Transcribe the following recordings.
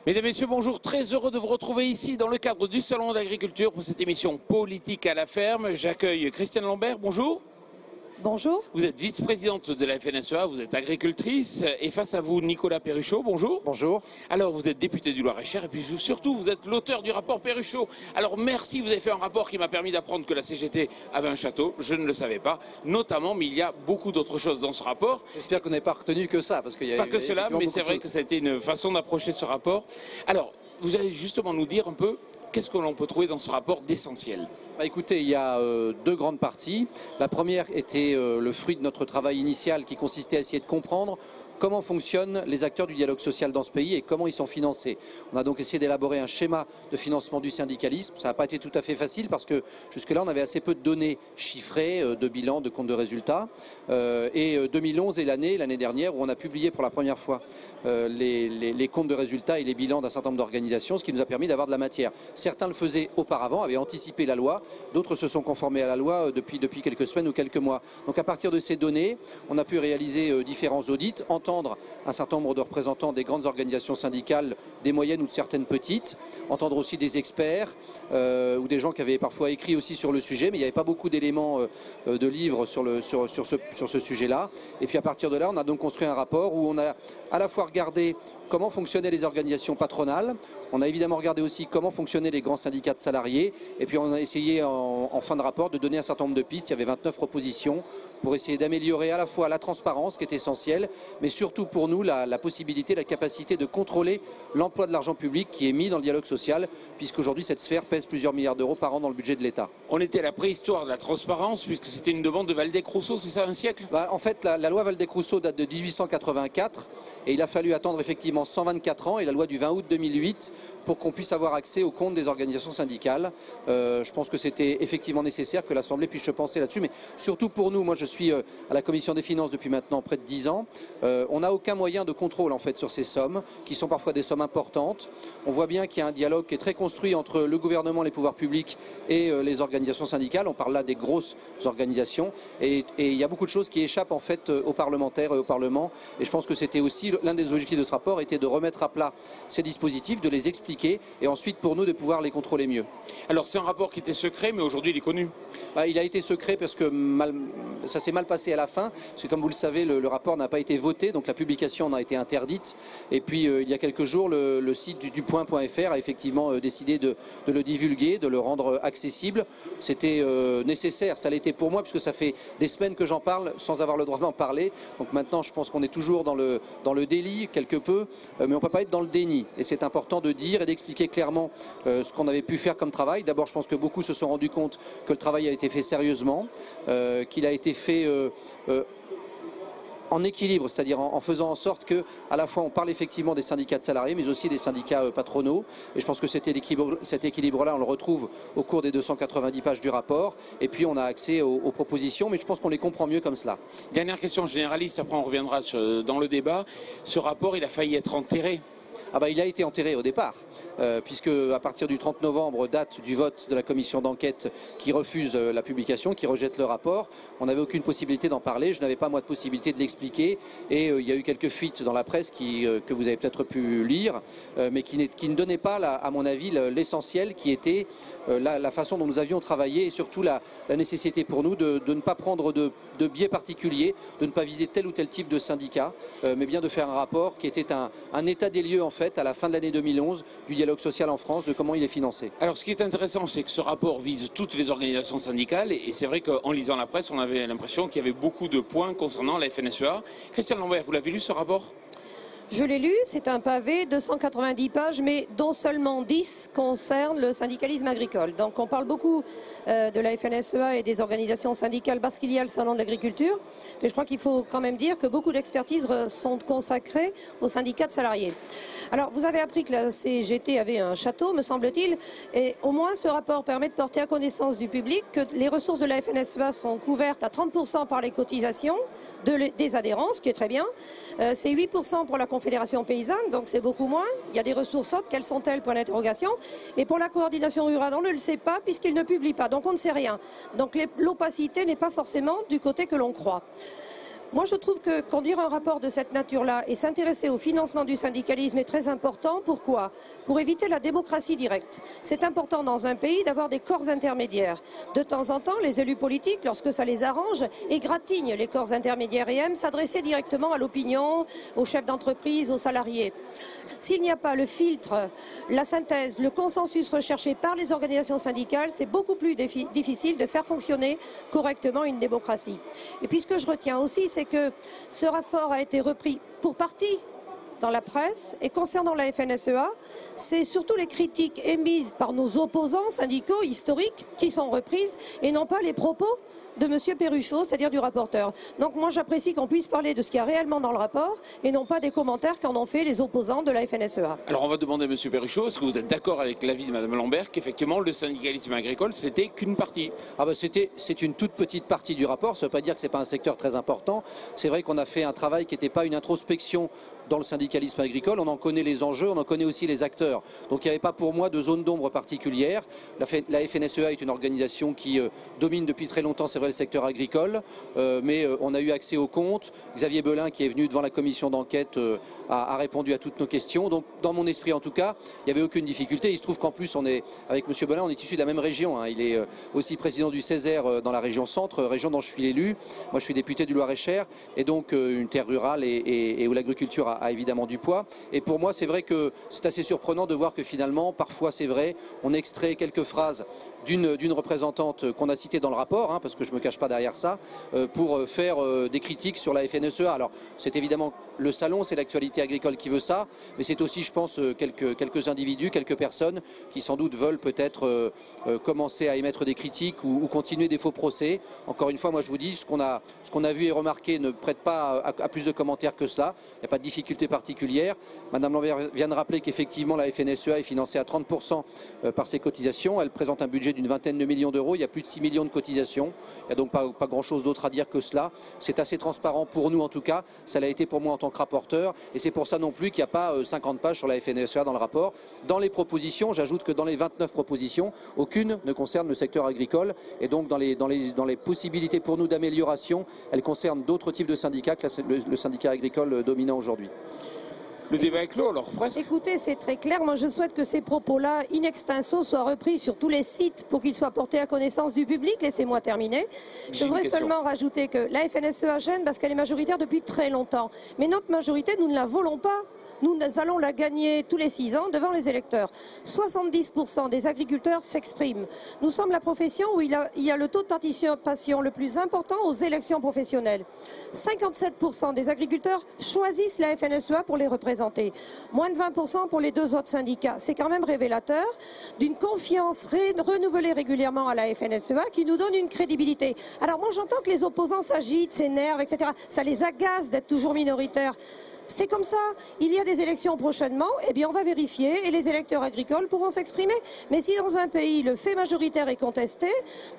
Mesdames, Messieurs, bonjour. Très heureux de vous retrouver ici dans le cadre du Salon d'Agriculture pour cette émission Politique à la ferme. J'accueille Christiane Lambert. Bonjour. Bonjour. Vous êtes vice-présidente de la FNSEA, vous êtes agricultrice. Et face à vous, Nicolas Perruchot. Bonjour. Bonjour. Alors, vous êtes député du Loir-et-Cher et puis surtout, vous êtes l'auteur du rapport Perruchot. Alors, merci, vous avez fait un rapport qui m'a permis d'apprendre que la CGT avait un château. Je ne le savais pas, notamment, mais il y a beaucoup d'autres choses dans ce rapport. J'espère qu'on n'avait pas retenu que ça, parce qu'il y a pas que cela, mais c'est vrai que ça a été une façon d'approcher ce rapport. Alors, vous allez justement nous dire un peu qu'est-ce que l'on peut trouver dans ce rapport d'essentiel. Écoutez, il y a deux grandes parties. La première était le fruit de notre travail initial qui consistait à essayer de comprendre comment fonctionnent les acteurs du dialogue social dans ce pays et comment ils sont financés. On a donc essayé d'élaborer un schéma de financement du syndicalisme. Ça n'a pas été tout à fait facile parce que jusque-là, on avait assez peu de données chiffrées, de bilan, de comptes de résultats. Et 2011 est l'année dernière où on a publié pour la première fois les comptes de résultats et les bilans d'un certain nombre d'organisations, ce qui nous a permis d'avoir de la matière. Certains le faisaient auparavant, avaient anticipé la loi, d'autres se sont conformés à la loi depuis quelques semaines ou quelques mois. Donc à partir de ces données, on a pu réaliser différents audits, entendre un certain nombre de représentants des grandes organisations syndicales, des moyennes ou de certaines petites, entendre aussi des experts ou des gens qui avaient parfois écrit aussi sur le sujet, mais il n'y avait pas beaucoup d'éléments de livres sur ce sujet-là. Et puis à partir de là, on a donc construit un rapport où on a à la fois regardé comment fonctionnaient les organisations patronales, on a évidemment regardé aussi comment fonctionnaient les grands syndicats de salariés, et puis on a essayé en fin de rapport de donner un certain nombre de pistes. Il y avait 29 propositions pour essayer d'améliorer à la fois la transparence qui est essentielle, mais surtout pour nous la possibilité, la capacité de contrôler l'emploi de l'argent public qui est mis dans le dialogue social, puisqu'aujourd'hui cette sphère pèse plusieurs milliards d'euros par an dans le budget de l'État. On était à la préhistoire de la transparence puisque c'était une demande de Waldeck-Rousseau, c'est ça, un siècle? En fait, la loi Waldeck-Rousseau date de 1884 et il a fallu attendre effectivement 124 ans et la loi du 20 août 2008 pour qu'on puisse avoir accès aux comptes des organisations syndicales. Je pense que c'était effectivement nécessaire que l'Assemblée puisse se penser là-dessus, mais surtout pour nous, moi je suis à la Commission des Finances depuis maintenant près de 10 ans, on n'a aucun moyen de contrôle en fait sur ces sommes, qui sont parfois des sommes importantes. On voit bien qu'il y a un dialogue qui est très construit entre le gouvernement, les pouvoirs publics et les organisations syndicales. On parle là des grosses organisations et il y a beaucoup de choses qui échappent en fait aux parlementaires et au Parlement, et je pense que c'était aussi l'un des objectifs de ce rapport, était de remettre à plat ces dispositifs, de les expliquer et ensuite pour nous de pouvoir les contrôler mieux. Alors c'est un rapport qui était secret mais aujourd'hui il est connu. Il a été secret parce que ça s'est mal passé à la fin, parce que comme vous le savez le rapport n'a pas été voté, donc la publication en a été interdite, et puis il y a quelques jours le site du point.fr a effectivement décidé de le divulguer, de le rendre accessible. C'était nécessaire, ça l'était pour moi puisque ça fait des semaines que j'en parle sans avoir le droit d'en parler, donc maintenant je pense qu'on est toujours dans le délit quelque peu, mais on ne peut pas être dans le déni, et c'est important de dire et d'expliquer clairement ce qu'on avait pu faire comme travail. D'abord je pense que beaucoup se sont rendus compte que le travail a été fait sérieusement, qu'il a été fait en équilibre, c'est-à-dire en faisant en sorte que à la fois on parle effectivement des syndicats de salariés mais aussi des syndicats patronaux, et je pense que cet équilibre-là on le retrouve au cours des 290 pages du rapport, et puis on a accès aux propositions, mais je pense qu'on les comprend mieux comme cela. Dernière question généraliste, après on reviendra dans le débat. Ce rapport il a failli être enterré. Il a été enterré au départ, puisque à partir du 30 novembre, date du vote de la commission d'enquête qui refuse la publication, qui rejette le rapport, on n'avait aucune possibilité d'en parler, je n'avais pas moi de possibilité de l'expliquer, et il y a eu quelques fuites dans la presse que vous avez peut-être pu lire, mais qui ne donnaient pas, à mon avis, l'essentiel qui était la façon dont nous avions travaillé, et surtout la nécessité pour nous de ne pas prendre de biais particuliers, de ne pas viser tel ou tel type de syndicat, mais bien de faire un rapport qui était un état des lieux en fait à la fin de l'année 2011 du dialogue social en France, de comment il est financé. Alors ce qui est intéressant, c'est que ce rapport vise toutes les organisations syndicales, et c'est vrai qu'en lisant la presse, on avait l'impression qu'il y avait beaucoup de points concernant la FNSEA. Christiane Lambert, vous l'avez lu ce rapport ? Je l'ai lu, c'est un pavé de 190 pages, mais dont seulement 10 concernent le syndicalisme agricole. Donc on parle beaucoup de la FNSEA et des organisations syndicales parce qu'il y a le salon de l'agriculture, mais je crois qu'il faut quand même dire que beaucoup d'expertises sont consacrées aux syndicats de salariés. Alors vous avez appris que la CGT avait un château, me semble-t-il, et au moins ce rapport permet de porter à connaissance du public que les ressources de la FNSEA sont couvertes à 30% par les cotisations des adhérents, ce qui est très bien. C'est 8% pour la Confédération paysanne, donc c'est beaucoup moins. Il y a des ressources autres, quelles sont-elles? Point d'interrogation. Et pour la coordination rurale, on ne le sait pas puisqu'il ne publie pas, donc on ne sait rien. Donc l'opacité n'est pas forcément du côté que l'on croit. Moi, je trouve que conduire un rapport de cette nature-là et s'intéresser au financement du syndicalisme est très important. Pourquoi? Pour éviter la démocratie directe. C'est important dans un pays d'avoir des corps intermédiaires. De temps en temps, les élus politiques, lorsque ça les arrange, égratignent les corps intermédiaires et aiment s'adresser directement à l'opinion, aux chefs d'entreprise, aux salariés. S'il n'y a pas le filtre, la synthèse, le consensus recherché par les organisations syndicales, c'est beaucoup plus difficile de faire fonctionner correctement une démocratie. Et puis ce que je retiens aussi, c'est que ce rapport a été repris pour partie dans la presse et concernant la FNSEA, c'est surtout les critiques émises par nos opposants syndicaux historiques qui sont reprises et non pas les propos de M. Perruchot, c'est-à-dire du rapporteur. Donc moi j'apprécie qu'on puisse parler de ce qu'il y a réellement dans le rapport et non pas des commentaires qu'en ont fait les opposants de la FNSEA. Alors on va demander à M. Perruchot, est-ce que vous êtes d'accord avec l'avis de Mme Lambert qu'effectivement le syndicalisme agricole c'était qu'une partie? C'est une toute petite partie du rapport, ça ne veut pas dire que ce n'est pas un secteur très important. C'est vrai qu'on a fait un travail qui n'était pas une introspection dans le syndicalisme agricole, on en connaît les enjeux, on en connaît aussi les acteurs. Donc il n'y avait pas pour moi de zone d'ombre particulière. La FNSEA est une organisation qui domine depuis très longtemps, c'est vrai, le secteur agricole, mais on a eu accès aux comptes. Xavier Belin, qui est venu devant la commission d'enquête, a répondu à toutes nos questions. Donc dans mon esprit en tout cas, il n'y avait aucune difficulté. Il se trouve qu'en plus, avec M. Belin, on est issu de la même région. Il est aussi président du Césaire dans la région centre, région dont je suis l'élu. Moi je suis député du Loir-et-Cher, et donc une terre rurale et où l'agriculture a évidemment du poids. Et pour moi, c'est vrai que c'est assez surprenant de voir que finalement, parfois c'est vrai, on extrait quelques phrases d'une représentante qu'on a citée dans le rapport, parce que je ne me cache pas derrière ça, pour faire des critiques sur la FNSEA. Alors c'est évidemment le salon, c'est l'actualité agricole qui veut ça, mais c'est aussi, je pense, quelques individus, quelques personnes qui sans doute veulent peut-être commencer à émettre des critiques ou continuer des faux procès. Encore une fois, moi je vous dis, ce qu'on a vu et remarqué ne prête pas à plus de commentaires que cela. Il n'y a pas de difficulté particulière. Madame Lambert vient de rappeler qu'effectivement la FNSEA est financée à 30% par ses cotisations. Elle présente un budget d'une vingtaine de millions d'euros. Il y a plus de 6 millions de cotisations. Il n'y a donc pas grand-chose d'autre à dire que cela. C'est assez transparent pour nous en tout cas. Ça l'a été pour moi en tant que rapporteur. Et c'est pour ça non plus qu'il n'y a pas 50 pages sur la FNSEA dans le rapport. Dans les propositions, j'ajoute que dans les 29 propositions, aucune ne concerne le secteur agricole. Et donc dans les possibilités pour nous d'amélioration, elles concernent d'autres types de syndicats que le syndicat agricole dominant aujourd'hui. Le débat est clos, alors presque. Écoutez, c'est très clair. Moi, je souhaite que ces propos-là, in extenso, soient repris sur tous les sites pour qu'ils soient portés à connaissance du public. Laissez-moi terminer. Je voudrais seulement rajouter que la FNSEA gêne parce qu'elle est majoritaire depuis très longtemps. Mais notre majorité, nous ne la volons pas. Nous allons la gagner tous les 6 ans devant les électeurs. 70% des agriculteurs s'expriment. Nous sommes la profession où il y a le taux de participation le plus important aux élections professionnelles. 57% des agriculteurs choisissent la FNSEA pour les représenter. Moins de 20% pour les 2 autres syndicats. C'est quand même révélateur d'une confiance renouvelée régulièrement à la FNSEA qui nous donne une crédibilité. Alors moi j'entends que les opposants s'agitent, s'énervent, etc. Ça les agace d'être toujours minoritaires. C'est comme ça, il y a des élections prochainement, eh bien on va vérifier et les électeurs agricoles pourront s'exprimer. Mais si dans un pays le fait majoritaire est contesté,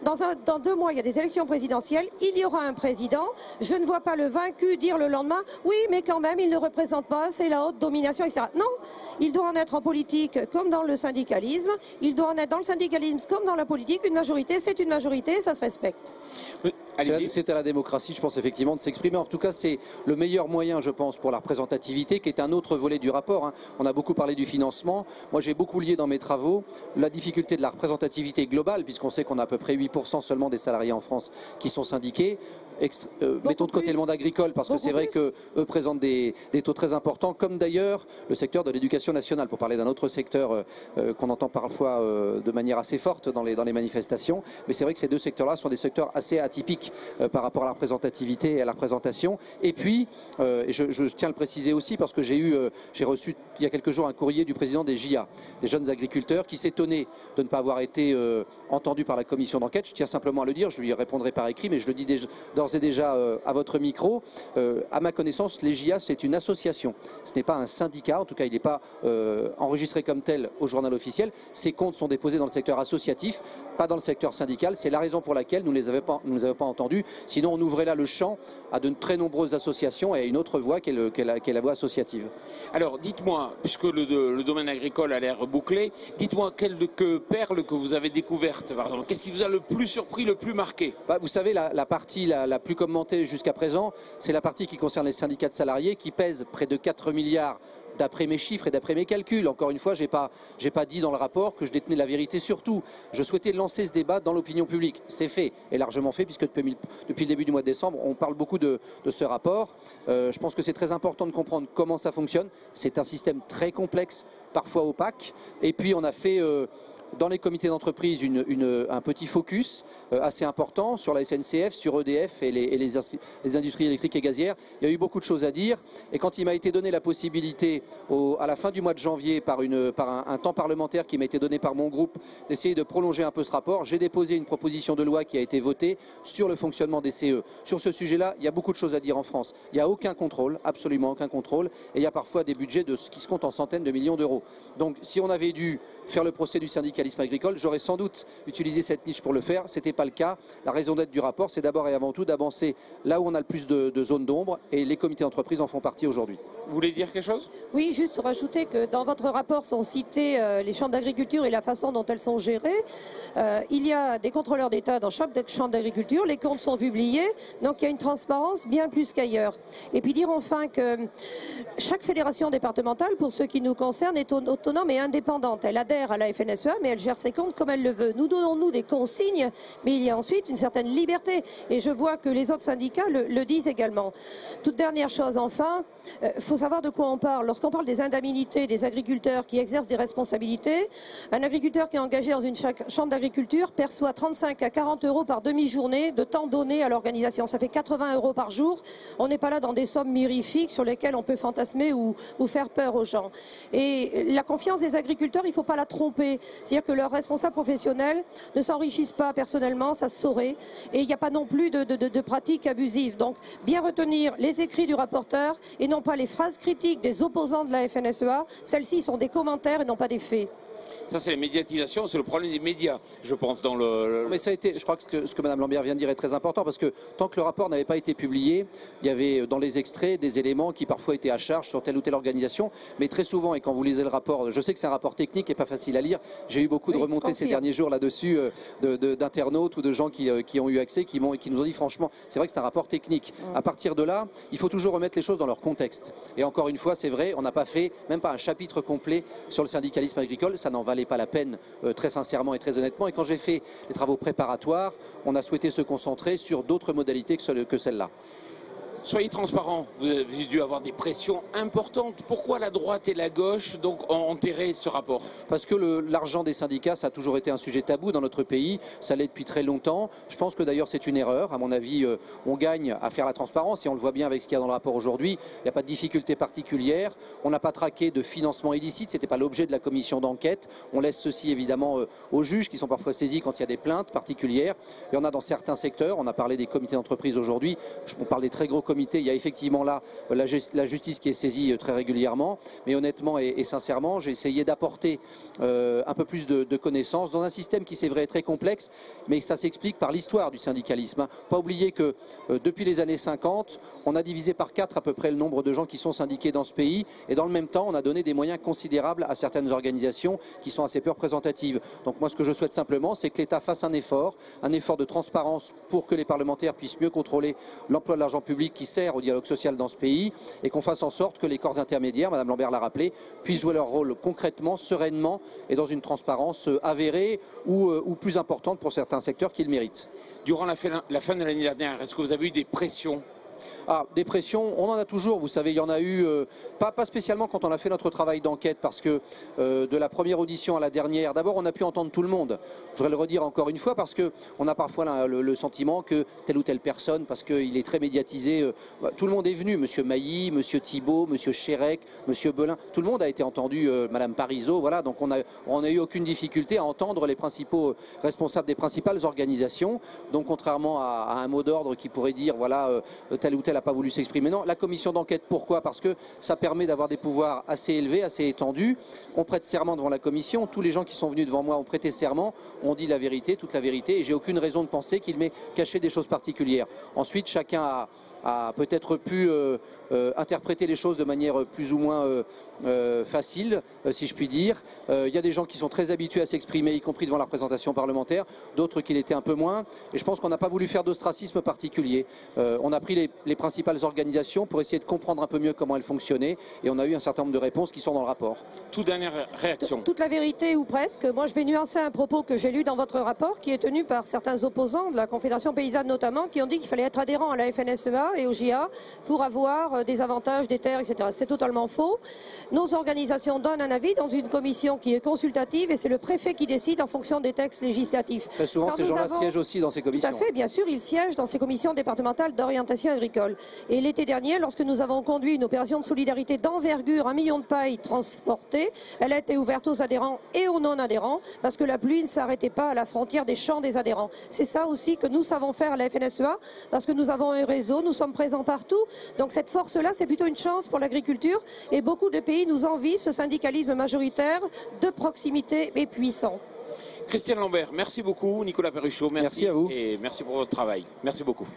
dans 2 mois il y a des élections présidentielles, il y aura un président, je ne vois pas le vaincu dire le lendemain, oui mais quand même il ne représente pas, c'est la haute domination, etc. Non, il doit en être en politique comme dans le syndicalisme, il doit en être dans le syndicalisme comme dans la politique, une majorité c'est une majorité, ça se respecte. C'est à la démocratie, je pense, effectivement, de s'exprimer. En tout cas, c'est le meilleur moyen, je pense, pour la représentativité, qui est un autre volet du rapport. On a beaucoup parlé du financement. Moi, j'ai beaucoup lié dans mes travaux la difficulté de la représentativité globale, puisqu'on sait qu'on a à peu près 8% seulement des salariés en France qui sont syndiqués. Mettons de côté le monde agricole parce que c'est vrai qu'eux présentent des taux très importants, comme d'ailleurs le secteur de l'éducation nationale, pour parler d'un autre secteur qu'on entend parfois de manière assez forte dans les manifestations. Mais c'est vrai que ces 2 secteurs-là sont des secteurs assez atypiques par rapport à la représentativité et à la représentation. Et puis, je tiens à le préciser aussi parce que j'ai reçu il y a quelques jours un courrier du président des JA, des jeunes agriculteurs, qui s'étonnait de ne pas avoir été entendu par la commission d'enquête. Je tiens simplement à le dire, je lui répondrai par écrit, mais je le dis d'ores d'ores et déjà à votre micro. À ma connaissance, l'EJA, c'est une association. Ce n'est pas un syndicat, en tout cas, il n'est pas enregistré comme tel au journal officiel. Ses comptes sont déposés dans le secteur associatif, pas dans le secteur syndical. C'est la raison pour laquelle nous ne les avons pas entendus. Sinon, on ouvrait là le champ à de très nombreuses associations et à une autre voie qui est la voie associative. Alors, dites-moi, puisque le domaine agricole a l'air bouclé, dites-moi quelques perles que vous avez découvertes, par exemple. Qu'est-ce qui vous a le plus surpris, le plus marqué? Vous savez, la partie la plus commentée jusqu'à présent, c'est la partie qui concerne les syndicats de salariés, qui pèsent près de 4 milliards d'après mes chiffres et d'après mes calculs. Encore une fois, j'ai pas dit dans le rapport que je détenais la vérité sur tout. Je souhaitais lancer ce débat dans l'opinion publique. C'est fait, et largement fait, puisque depuis le début du mois de décembre, on parle beaucoup de ce rapport. Je pense que c'est très important de comprendre comment ça fonctionne. C'est un système très complexe, parfois opaque. Et puis on a fait dans les comités d'entreprise un petit focus assez important sur la SNCF, sur EDF et les industries électriques et gazières. Il y a eu beaucoup de choses à dire, et quand il m'a été donné la possibilité à la fin du mois de janvier par un temps parlementaire qui m'a été donné par mon groupe d'essayer de prolonger un peu ce rapport, j'ai déposé une proposition de loi qui a été votée sur le fonctionnement des CE. Sur ce sujet-là, il y a beaucoup de choses à dire en France. Il n'y a aucun contrôle, absolument aucun contrôle, et il y a parfois des budgets qui se comptent en centaines de millions d'euros. Donc si on avait dû faire le procès du syndicalisme agricole, j'aurais sans doute utilisé cette niche pour le faire. Ce n'était pas le cas. La raison d'être du rapport, c'est d'abord et avant tout d'avancer là où on a le plus de zones d'ombre, et les comités d'entreprise en font partie aujourd'hui. Vous voulez dire quelque chose? Oui, juste rajouter que dans votre rapport sont cités les chambres d'agriculture et la façon dont elles sont gérées. Il y a des contrôleurs d'État dans chaque chambre d'agriculture, les comptes sont publiés, donc il y a une transparence bien plus qu'ailleurs. Et puis dire enfin que chaque fédération départementale, pour ce qui nous concerne, est autonome et indépendante. Elle adhère à la FNSEA, mais elle gère ses comptes comme elle le veut. Nous donnons des consignes, mais il y a ensuite une certaine liberté. Et je vois que les autres syndicats le disent également. Toute dernière chose, enfin, faut savoir de quoi on parle. Lorsqu'on parle des indemnités des agriculteurs qui exercent des responsabilités, un agriculteur qui est engagé dans une chambre d'agriculture perçoit 35 à 40 euros par demi-journée de temps donné à l'organisation. Ça fait 80 euros par jour. On n'est pas là dans des sommes mirifiques sur lesquelles on peut fantasmer ou faire peur aux gens. Et la confiance des agriculteurs, il ne faut pas la tromper. C'est-à-dire que leurs responsables professionnels ne s'enrichissent pas personnellement, ça se saurait. Et il n'y a pas non plus de pratiques abusives. Donc, bien retenir les écrits du rapporteur et non pas les phrases critiques des opposants de la FNSEA. Celles-ci sont des commentaires et non pas des faits. Ça, c'est la médiatisation, c'est le problème des médias, je pense, dans Mais ça a été, je crois que ce que Mme Lambert vient de dire est très important, parce que tant que le rapport n'avait pas été publié, il y avait dans les extraits des éléments qui parfois étaient à charge sur telle ou telle organisation, mais très souvent, et quand vous lisez le rapport, je sais que c'est un rapport technique et pas facile à lire, j'ai eu beaucoup de remontées ces derniers jours là-dessus d'internautes ou de gens qui ont eu accès, qui nous ont dit franchement, c'est vrai que c'est un rapport technique. À partir de là, il faut toujours remettre les choses dans leur contexte. Et encore une fois, c'est vrai, on n'a pas fait même pas un chapitre complet sur le syndicalisme agricole, ça n'en valait pas la peine, très sincèrement et très honnêtement. Et quand j'ai fait les travaux préparatoires, on a souhaité se concentrer sur d'autres modalités que celle-là. Soyez transparent, vous avez dû avoir des pressions importantes. Pourquoi la droite et la gauche donc, ont enterré ce rapport? Parce que l'argent des syndicats, ça a toujours été un sujet tabou dans notre pays, ça l'est depuis très longtemps. Je pense que d'ailleurs c'est une erreur. À mon avis, on gagne à faire la transparence, et on le voit bien avec ce qu'il y a dans le rapport aujourd'hui. Il n'y a pas de difficulté particulière. On n'a pas traqué de financement illicite, ce n'était pas l'objet de la commission d'enquête. On laisse ceci évidemment aux juges qui sont parfois saisis quand il y a des plaintes particulières. Il y en a dans certains secteurs, on a parlé des comités d'entreprise aujourd'hui, on parle des très gros comités. Il y a effectivement là la justice qui est saisie très régulièrement, mais honnêtement et sincèrement, j'ai essayé d'apporter un peu plus de connaissances dans un système qui c'est vrai est très complexe, mais ça s'explique par l'histoire du syndicalisme. Pas oublier que depuis les années 50, on a divisé par 4 à peu près le nombre de gens qui sont syndiqués dans ce pays, et dans le même temps, on a donné des moyens considérables à certaines organisations qui sont assez peu représentatives. Donc moi, ce que je souhaite simplement, c'est que l'État fasse un effort de transparence pour que les parlementaires puissent mieux contrôler l'emploi de l'argent public qui sert au dialogue social dans ce pays, et qu'on fasse en sorte que les corps intermédiaires, Mme Lambert l'a rappelé, puissent jouer leur rôle concrètement, sereinement et dans une transparence avérée ou plus importante pour certains secteurs qui le méritent. Durant la fin de l'année dernière, est-ce que vous avez eu des pressions Des pressions, on en a toujours, vous savez, il y en a eu, pas spécialement quand on a fait notre travail d'enquête, parce que de la première audition à la dernière, d'abord on a pu entendre tout le monde. Je voudrais le redire encore une fois, parce qu'on a parfois le sentiment que telle ou telle personne, parce qu'il est très médiatisé, tout le monde est venu, M. Mailly, M. Thibault, M. Chérec, M. Belin, tout le monde a été entendu, Mme Parizeau, voilà, donc on n'a eu aucune difficulté à entendre les principaux responsables des principales organisations. Donc contrairement à un mot d'ordre qui pourrait dire, voilà, tel ou tel n'a pas voulu s'exprimer. Non, la commission d'enquête, pourquoi? Parce que ça permet d'avoir des pouvoirs assez élevés, assez étendus. On prête serment devant la commission. Tous les gens qui sont venus devant moi ont prêté serment, ont dit la vérité, toute la vérité, et j'ai aucune raison de penser qu'il m'ait caché des choses particulières. Ensuite, chacun a peut-être pu interpréter les choses de manière plus ou moins facile, si je puis dire. Il y a des gens qui sont très habitués à s'exprimer, y compris devant la représentation parlementaire, d'autres qui l'étaient un peu moins. Et je pense qu'on n'a pas voulu faire d'ostracisme particulier. On a pris les principales organisations pour essayer de comprendre un peu mieux comment elles fonctionnaient, et on a eu un certain nombre de réponses qui sont dans le rapport. Toute dernière réaction. Toute la vérité ou presque. Moi je vais nuancer un propos que j'ai lu dans votre rapport, qui est tenu par certains opposants de la Confédération paysanne notamment, qui ont dit qu'il fallait être adhérent à la FNSEA et au JA pour avoir des avantages, des terres, etc. C'est totalement faux. Nos organisations donnent un avis dans une commission qui est consultative, et c'est le préfet qui décide en fonction des textes législatifs. Très souvent, ces gens-là siègent aussi dans ces commissions. Tout à fait, bien sûr, ils siègent dans ces commissions départementales d'orientation agricole. Et l'été dernier, lorsque nous avons conduit une opération de solidarité d'envergure, 1 million de pailles transportées, elle a été ouverte aux adhérents et aux non-adhérents, parce que la pluie ne s'arrêtait pas à la frontière des champs des adhérents. C'est ça aussi que nous savons faire à la FNSEA, parce que nous avons un réseau, nous sommes présents partout. Donc cette force-là, c'est plutôt une chance pour l'agriculture, et beaucoup de pays nous envient ce syndicalisme majoritaire de proximité et puissant. Christiane Lambert, merci beaucoup. Nicolas Perruchot, merci. Merci à vous. Et merci pour votre travail. Merci beaucoup.